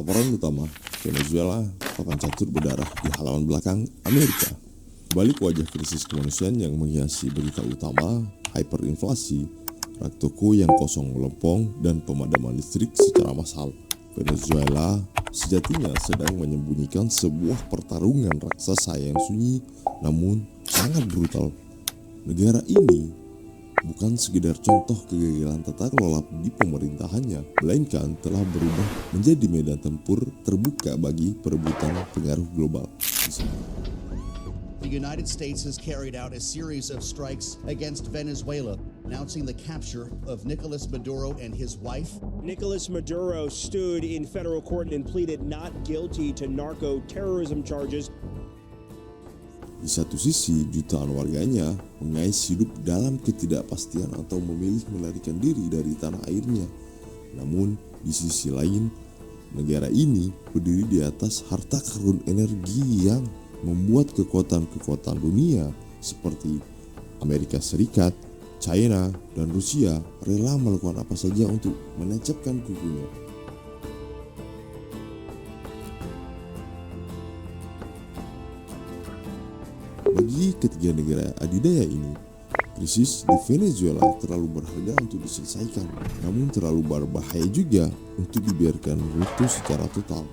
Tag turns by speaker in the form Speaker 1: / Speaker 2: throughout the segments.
Speaker 1: Laporan utama, Venezuela papan catur berdarah di halaman belakang Amerika. Balik wajah krisis kemanusiaan yang menghiasi berita utama, hyperinflasi, rak toko yang kosong melempong, dan pemadaman listrik secara massal. Venezuela sejatinya sedang menyembunyikan sebuah pertarungan raksasa yang sunyi namun sangat brutal. Negara ini bukan sekedar contoh kegagalan tata kelola di pemerintahannya, melainkan telah berubah menjadi medan tempur terbuka bagi perebutan pengaruh global.
Speaker 2: The United States has carried out a series of strikes against Venezuela, announcing the capture of Nicolas Maduro and his wife.
Speaker 3: Nicolas Maduro stood in federal court and pleaded not guilty to narco-terrorism charges.
Speaker 1: Di satu sisi, jutaan warganya mengais hidup dalam ketidakpastian atau memilih melarikan diri dari tanah airnya. Namun, di sisi lain, negara ini berdiri di atas harta karun energi yang membuat kekuatan-kekuatan dunia seperti Amerika Serikat, China, dan Rusia rela melakukan apa saja untuk menancapkan kukunya. Bagi ketiga negara adidaya ini, krisis di Venezuela terlalu berharga untuk diselesaikan, namun terlalu berbahaya juga untuk dibiarkan runtuh secara total.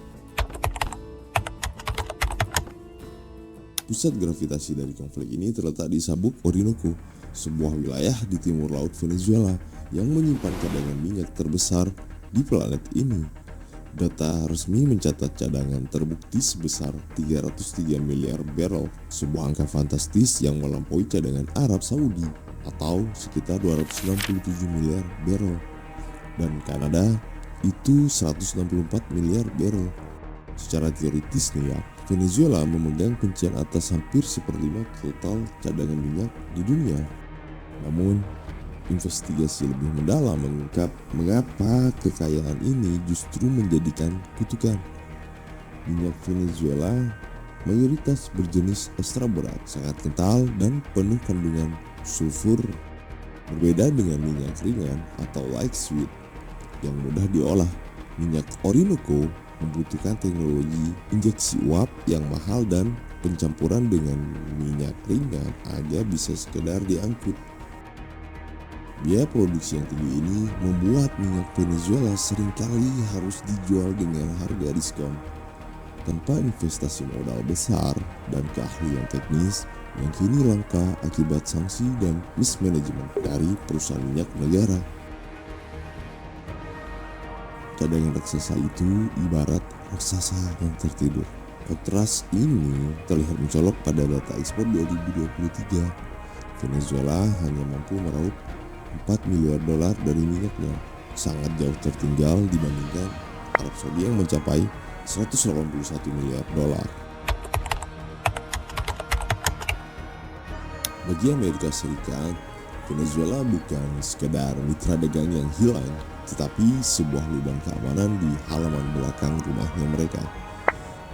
Speaker 1: Pusat gravitasi dari konflik ini terletak di Sabuk Orinoco, sebuah wilayah di timur laut Venezuela yang menyimpan cadangan minyak terbesar di planet ini. Data resmi mencatat cadangan terbukti sebesar 303 miliar barrel, sebuah angka fantastis yang melampaui cadangan Arab Saudi atau sekitar 267 miliar barrel, dan Kanada itu 164 miliar barrel. Secara teoritis nih ya, Venezuela memegang kuncian atas hampir seperlima total cadangan minyak di dunia. Namun, investigasi lebih mendalam mengungkap mengapa kekayaan ini justru menjadikan kutukan. Minyak Venezuela mayoritas berjenis ekstra berat, sangat kental dan penuh kandungan sulfur. Berbeda dengan minyak ringan atau light sweet yang mudah diolah, minyak Orinoco membutuhkan teknologi injeksi uap yang mahal dan pencampuran dengan minyak ringan agar bisa sekedar diangkut. Biaya produksi yang tinggi ini membuat minyak Venezuela seringkali harus dijual dengan harga diskon. Tanpa investasi modal besar dan keahlian teknis yang kini langka akibat sanksi dan mismanagement dari perusahaan minyak negara. Cadangan raksasa itu ibarat raksasa yang tertidur. Kontras ini terlihat mencolok pada data ekspor 2023. Venezuela hanya mampu meraup 4 miliar dolar dari minyaknya, sangat jauh tertinggal dibandingkan Arab Saudi yang mencapai 181 miliar dolar. Bagi Amerika Serikat, Venezuela bukan sekedar mitra dagang yang hilang, tetapi sebuah lubang keamanan di halaman belakang rumahnya mereka.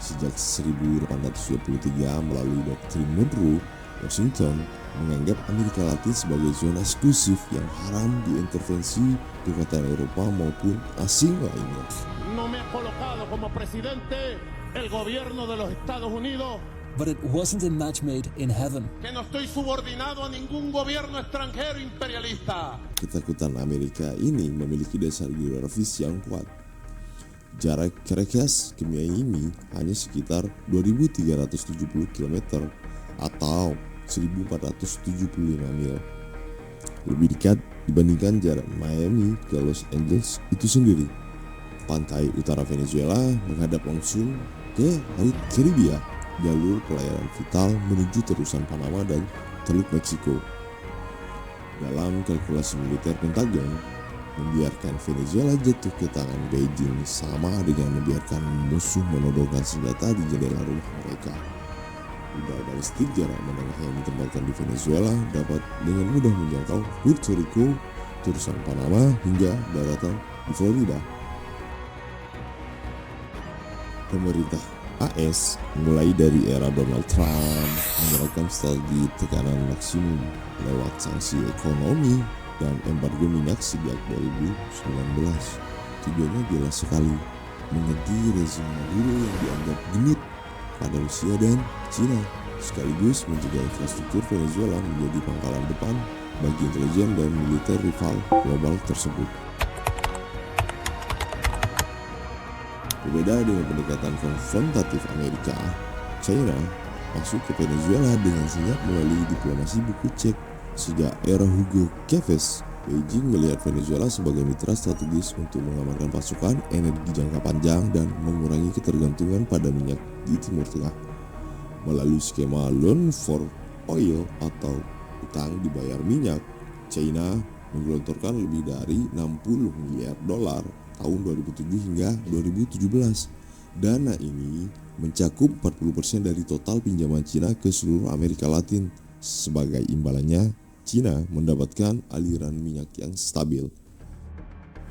Speaker 1: Sejak 1823 melalui doktrin Monroe, Washington menganggap Amerika Latin sebagai zona eksklusif yang haram diintervensi kekuatan Eropa maupun asing lainnya.
Speaker 4: No me ha colocado como presidente el gobierno de los Estados Unidos.
Speaker 5: But it wasn't a match made in heaven.
Speaker 4: Que no estoy subordinado a ningún gobierno extranjero imperialista.
Speaker 1: Ketakutan Amerika ini memiliki dasar geografis yang kuat. Jarak Caracas ke Miami hanya sekitar 2.370 km atau 1.475 mil. Lebih dekat dibandingkan jarak Miami ke Los Angeles itu sendiri. Pantai utara Venezuela menghadap langsung ke Laut Karibia, jalur pelayaran vital menuju terusan Panama dan Teluk Meksiko. Dalam kalkulasi militer Pentagon, membiarkan Venezuela jatuh ke tangan Beijing sama dengan membiarkan musuh menodongkan senjata di jendela rumah mereka. Rudal balistik jarak menengah yang ditempatkan di Venezuela dapat dengan mudah menjangkau Puerto Rico, terusan Panama hingga daratan di Florida. Pemerintah AS mulai dari era Donald Trump menerapkan strategi tekanan maksimum lewat sanksi ekonomi dan embargo minyak sejak 2019. Tujuannya jelas sekali, mengganti rezim Maduro yang dianggap genit pada Rusia dan Cina, sekaligus mencegah infrastruktur Venezuela menjadi pangkalan depan bagi intelijen dan militer rival global tersebut. Berbeda dengan pendekatan konfrontatif Amerika, China masuk ke Venezuela dengan senyap melalui diplomasi buku cek. Sejak era Hugo Chavez, Beijing melihat Venezuela sebagai mitra strategis untuk mengamankan pasokan energi jangka panjang dan mengurangi ketergantungan pada minyak di Timur Tengah. Melalui skema Loan for Oil atau utang dibayar minyak, China menggelontorkan lebih dari 60 miliar dolar tahun 2007 hingga 2017. Dana ini mencakup 40% dari total pinjaman Cina ke seluruh Amerika Latin. Sebagai imbalannya, Cina mendapatkan aliran minyak yang stabil.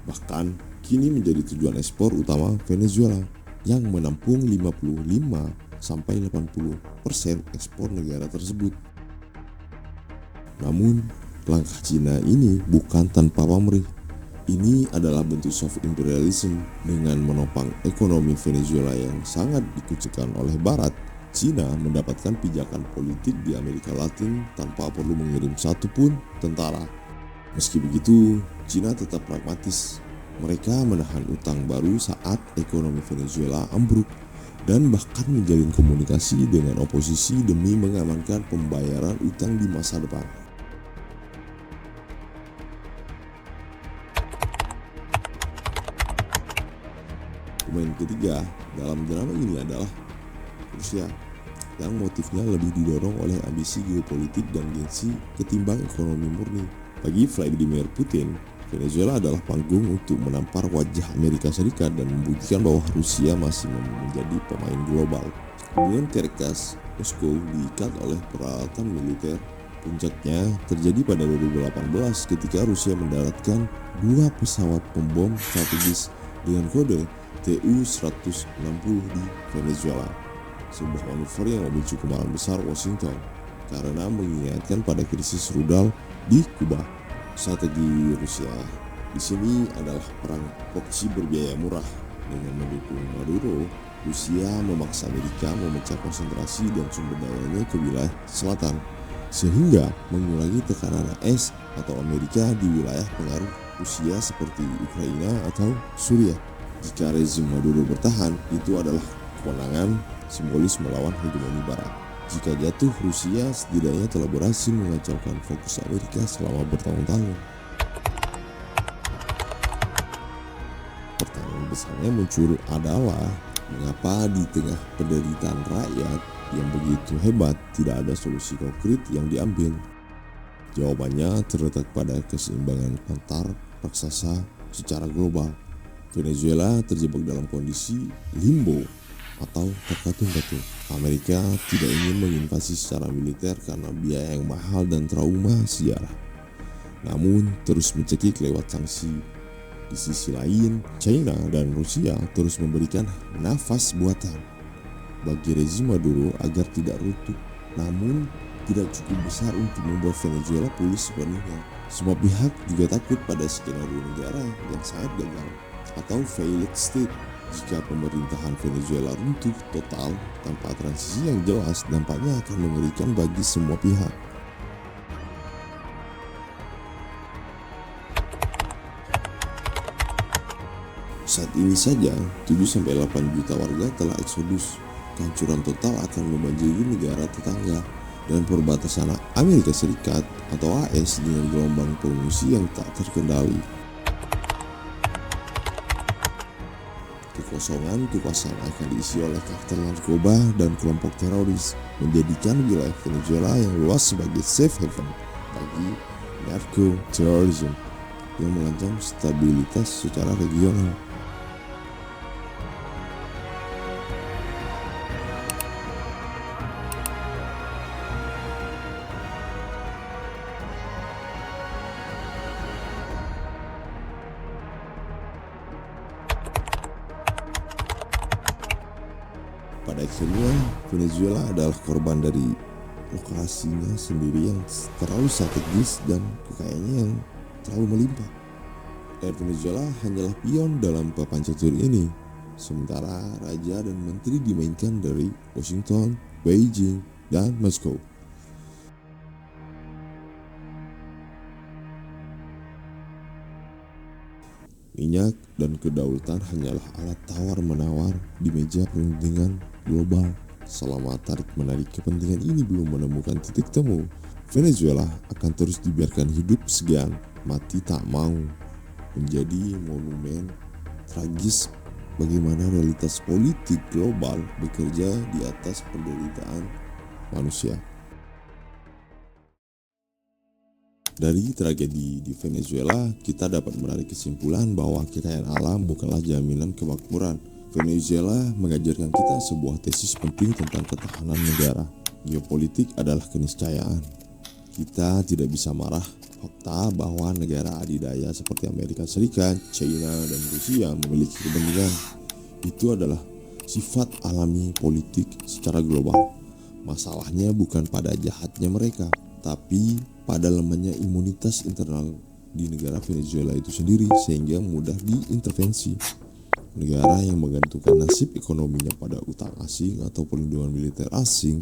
Speaker 1: Bahkan kini menjadi tujuan ekspor utama Venezuela yang menampung 55-80% ekspor negara tersebut. Namun, langkah Cina ini bukan tanpa pamrih. Ini adalah bentuk soft imperialism dengan menopang ekonomi Venezuela yang sangat dikucilkan oleh Barat. Cina mendapatkan pijakan politik di Amerika Latin tanpa perlu mengirim satupun tentara. Meski begitu, Cina tetap pragmatis. Mereka menahan utang baru saat ekonomi Venezuela ambruk dan bahkan menjalin komunikasi dengan oposisi demi mengamankan pembayaran utang di masa depan. Pemain ketiga dalam drama ini adalah Rusia, yang motifnya lebih didorong oleh ambisi geopolitik dan gengsi ketimbang ekonomi murni. Bagi Vladimir Putin, Venezuela adalah panggung untuk menampar wajah Amerika Serikat dan membuktikan bahwa Rusia masih menjadi pemain global. Hubungan Caracas, Moskow diikat oleh peralatan militer. Puncaknya terjadi pada 2018 ketika Rusia mendaratkan 2 pesawat pembom strategis dengan kode Tu-160 di Venezuela, sebuah manuver yang memicu kemarahan besar Washington karena mengingatkan pada krisis rudal di Kuba. Strategi Rusia di sini adalah perang proksi berbiaya murah. Dengan mendukung Maduro, Rusia memaksa Amerika memecah konsentrasi dan sumber dayanya ke wilayah selatan, sehingga mengurangi tekanan AS atau Amerika di wilayah pengaruh Rusia seperti Ukraina atau Suriah. Jika rezim Maduro bertahan, itu adalah kemenangan simbolis melawan hegemoni Barat. Jika jatuh, Rusia setidaknya telah berhasil mengacaukan fokus Amerika selama bertahun-tahun. Pertanyaan besarnya muncul adalah, mengapa di tengah penderitaan rakyat yang begitu hebat tidak ada solusi konkret yang diambil? Jawabannya terletak pada keseimbangan antar raksasa secara global. Venezuela terjebak dalam kondisi limbo atau terkatung-katung. Amerika tidak ingin menginvasi secara militer karena biaya yang mahal dan trauma sejarah, namun terus mencekik lewat sanksi. Di sisi lain, China dan Rusia terus memberikan nafas buatan bagi rezim Maduro agar tidak runtuh, namun tidak cukup besar untuk membuat Venezuela pulih sepenuhnya. Semua pihak juga takut pada skenario negara yang sangat gagal atau failed state. Jika pemerintahan Venezuela runtuh total tanpa transisi yang jelas, dampaknya akan mengerikan bagi semua pihak. Saat ini saja, 7-8 juta warga telah eksodus. Kehancuran total akan membanjiri negara tetangga dan perbatasan Amerika Serikat atau AS dengan gelombang pengungsi yang tak terkendali. Kekosongan kekuasaan akan diisi oleh kartel narkoba dan kelompok teroris, menjadikan wilayah Venezuela yang luas sebagai safe haven bagi narko-terorisme yang mengancam stabilitas secara regional. Pada akhirnya, Venezuela adalah korban dari lokasinya sendiri yang terlalu strategis dan kekayaannya yang terlalu melimpah. Dan Venezuela hanyalah pion dalam papan catur ini. sementara raja dan menteri dimainkan dari Washington, Beijing, dan Moskow. Minyak dan kedaulatan hanyalah alat tawar-menawar di meja perundingan global. Selama tarik-menarik kepentingan ini belum menemukan titik temu, Venezuela akan terus dibiarkan hidup segan mati tak mau, menjadi monumen tragis bagaimana realitas politik global bekerja di atas penderitaan manusia. Dari tragedi di Venezuela, kita dapat menarik kesimpulan bahwa kekayaan alam bukanlah jaminan kemakmuran. Venezuela mengajarkan kita sebuah tesis penting tentang ketahanan negara. Geopolitik adalah keniscayaan. Kita tidak bisa marah fakta bahwa negara adidaya seperti Amerika Serikat, China, dan Rusia memiliki kepentingan. Itu adalah sifat alami politik secara global. Masalahnya bukan pada jahatnya mereka, tapi pada lemahnya imunitas internal di negara Venezuela itu sendiri sehingga mudah diintervensi. Negara yang menggantungkan nasib ekonominya pada utang asing atau perlindungan militer asing,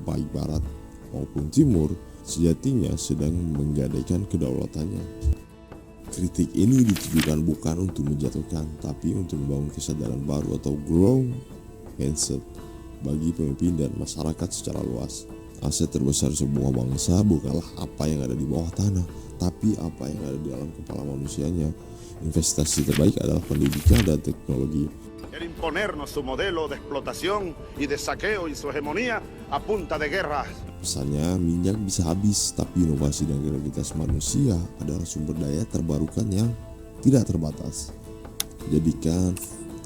Speaker 1: baik barat maupun timur, sejatinya sedang menggadaikan kedaulatannya. Kritik ini ditujukan bukan untuk menjatuhkan, tapi untuk membangun kesadaran baru atau growth mindset bagi pemimpin dan masyarakat secara luas. Aset terbesar sebuah bangsa bukanlah apa yang ada di bawah tanah, tapi apa yang ada di dalam kepala manusianya. Investasi terbaik adalah pendidikan dan teknologi.
Speaker 6: El imponernos su modelo de explotación y de saqueo y su hegemonía a punta de guerras.
Speaker 1: Pesannya, minyak bisa habis, tapi inovasi dan kreativitas manusia adalah sumber daya terbarukan yang tidak terbatas. Jadikan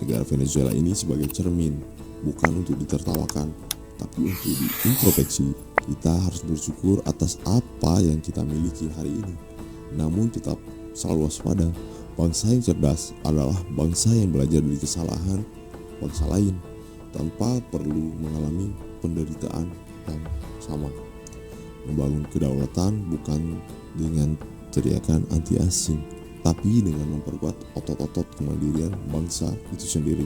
Speaker 1: negara Venezuela ini sebagai cermin, bukan untuk ditertawakan, tapi untuk diintrospeksi. Kita harus bersyukur atas apa yang kita miliki hari ini, namun tetap selalu waspada. Bangsa yang cerdas adalah bangsa yang belajar dari kesalahan bangsa lain tanpa perlu mengalami penderitaan yang sama. Membangun kedaulatan bukan dengan teriakan anti asing, tapi dengan memperkuat otot-otot kemandirian bangsa itu sendiri.